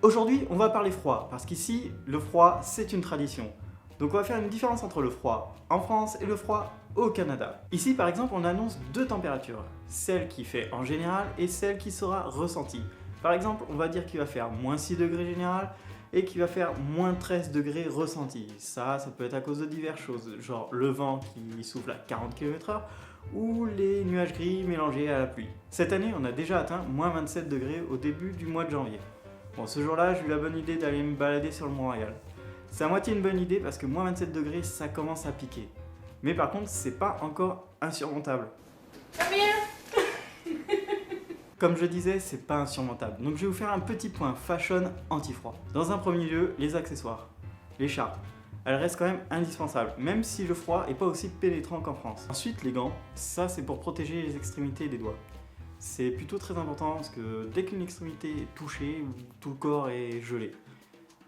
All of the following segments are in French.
Aujourd'hui, on va parler froid, parce qu'ici, le froid, c'est une tradition. Donc on va faire une différence entre le froid en France et le froid au Canada. Ici, par exemple, on annonce deux températures, celle qui fait en général et celle qui sera ressentie. Par exemple, on va dire qu'il va faire moins 6 degrés général et qu'il va faire moins 13 degrés ressenti. Ça peut être à cause de diverses choses, genre le vent qui souffle à 40 km/h ou les nuages gris mélangés à la pluie. Cette année, on a déjà atteint moins 27 degrés au début du mois de janvier. Bon, ce jour-là, j'ai eu la bonne idée d'aller me balader sur le Mont-Royal. C'est à moitié une bonne idée parce que moins 27 degrés, ça commence à piquer. Mais par contre, c'est pas encore insurmontable. Comme je disais, c'est pas insurmontable. Donc je vais vous faire un petit point fashion anti-froid. Dans un premier lieu, les accessoires. L'écharpe. Elle reste quand même indispensable, même si le froid est pas aussi pénétrant qu'en France. Ensuite, les gants. Ça, c'est pour protéger les extrémités des doigts. C'est plutôt très important parce que dès qu'une extrémité est touchée, tout le corps est gelé.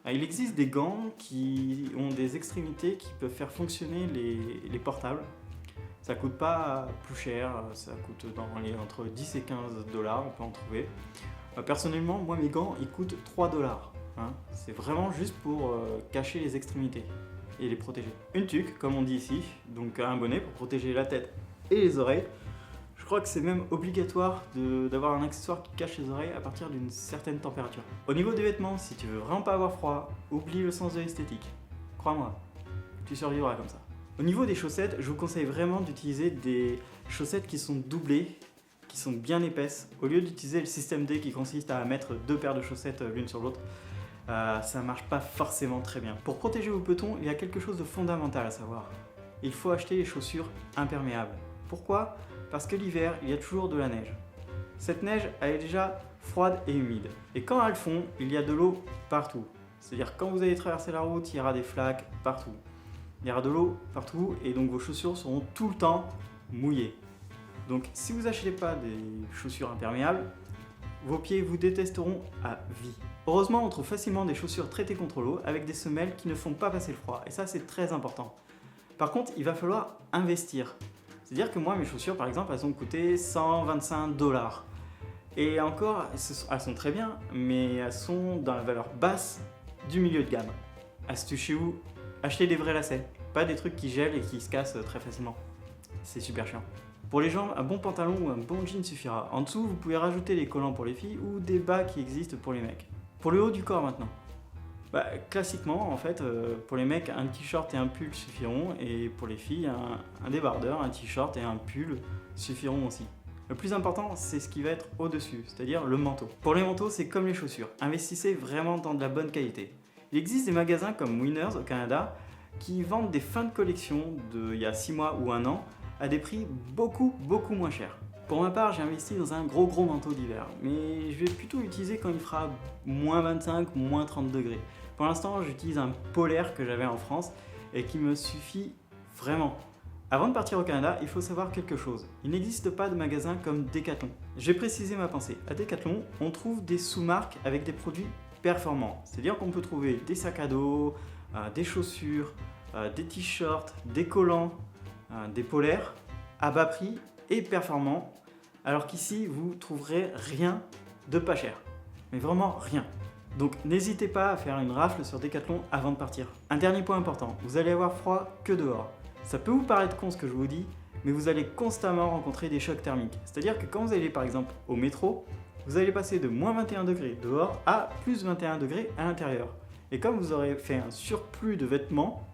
Il existe des gants qui ont des extrémités qui peuvent faire fonctionner les portables. Ça coûte pas plus cher, ça coûte entre 10 et 15 $, on peut en trouver. Personnellement, moi mes gants ils coûtent 3 $. C'est vraiment juste pour cacher les extrémités et les protéger. Une tuque, comme on dit ici, donc un bonnet pour protéger la tête et les oreilles. Je crois que c'est même obligatoire d'avoir un accessoire qui cache les oreilles à partir d'une certaine température. Au niveau des vêtements, si tu veux vraiment pas avoir froid, oublie le sens de l'esthétique. Crois-moi, tu survivras comme ça. Au niveau des chaussettes, je vous conseille vraiment d'utiliser des chaussettes qui sont doublées, qui sont bien épaisses, au lieu d'utiliser le système D qui consiste à mettre deux paires de chaussettes l'une sur l'autre. Ça marche pas forcément très bien. Pour protéger vos petons, il y a quelque chose de fondamental à savoir. Il faut acheter les chaussures imperméables. Pourquoi ? Parce que l'hiver, il y a toujours de la neige. Cette neige, elle est déjà froide et humide. Et quand elle fond, il y a de l'eau partout. C'est-à-dire quand vous allez traverser la route, il y aura des flaques partout. Il y aura de l'eau partout et donc vos chaussures seront tout le temps mouillées. Donc si vous n'achetez pas des chaussures imperméables, vos pieds vous détesteront à vie. Heureusement, on trouve facilement des chaussures traitées contre l'eau avec des semelles qui ne font pas passer le froid. Et ça, c'est très important. Par contre, il va falloir investir. C'est-à-dire que moi, mes chaussures, par exemple, elles ont coûté 125 $. Et encore, elles sont très bien, mais elles sont dans la valeur basse du milieu de gamme. Astuce chez vous, achetez des vrais lacets, pas des trucs qui gèlent et qui se cassent très facilement. C'est super chiant. Pour les jambes, un bon pantalon ou un bon jean suffira. En dessous, vous pouvez rajouter des collants pour les filles ou des bas qui existent pour les mecs. Pour le haut du corps maintenant. Classiquement, en fait, pour les mecs, un t-shirt et un pull suffiront, et pour les filles, un débardeur, un t-shirt et un pull suffiront aussi. Le plus important, c'est ce qui va être au-dessus, c'est-à-dire le manteau. Pour les manteaux, c'est comme les chaussures, investissez vraiment dans de la bonne qualité. Il existe des magasins comme Winners au Canada qui vendent des fins de collection d'il y a 6 mois ou 1 an à des prix beaucoup moins chers. Pour ma part, j'ai investi dans un gros manteau d'hiver, mais je vais plutôt l'utiliser quand il fera moins 25 ou moins 30 degrés. Pour l'instant, j'utilise un polaire que j'avais en France et qui me suffit vraiment. Avant de partir au Canada, il faut savoir quelque chose. Il n'existe pas de magasin comme Decathlon. Je vais préciser ma pensée. À Decathlon, on trouve des sous-marques avec des produits performants. C'est-à-dire qu'on peut trouver des sacs à dos, des chaussures, des t-shirts, des collants, des polaires à bas prix et performants. Alors qu'ici, vous trouverez rien de pas cher. Mais vraiment rien. Donc n'hésitez pas à faire une rafle sur Decathlon avant de partir. Un dernier point important, vous allez avoir froid que dehors. Ça peut vous paraître con ce que je vous dis, mais vous allez constamment rencontrer des chocs thermiques. C'est-à-dire que quand vous allez par exemple au métro, vous allez passer de moins 21 degrés dehors à plus 21 degrés à l'intérieur. Et comme vous aurez fait un surplus de vêtements,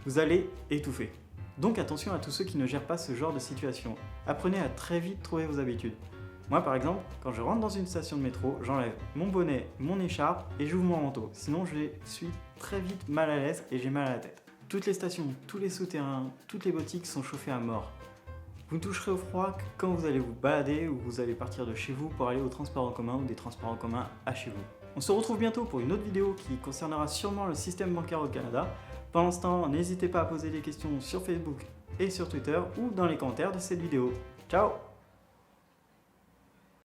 vous allez étouffer. Donc attention à tous ceux qui ne gèrent pas ce genre de situation. Apprenez à très vite trouver vos habitudes. Moi par exemple, quand je rentre dans une station de métro, j'enlève mon bonnet, mon écharpe et j'ouvre mon manteau. Sinon je suis très vite mal à l'aise et j'ai mal à la tête. Toutes les stations, tous les souterrains, toutes les boutiques sont chauffées à mort. Vous ne toucherez au froid que quand vous allez vous balader ou vous allez partir de chez vous pour aller au transport en commun ou des transports en commun à chez vous. On se retrouve bientôt pour une autre vidéo qui concernera sûrement le système bancaire au Canada. Pendant ce temps, n'hésitez pas à poser des questions sur Facebook et sur Twitter ou dans les commentaires de cette vidéo. Ciao!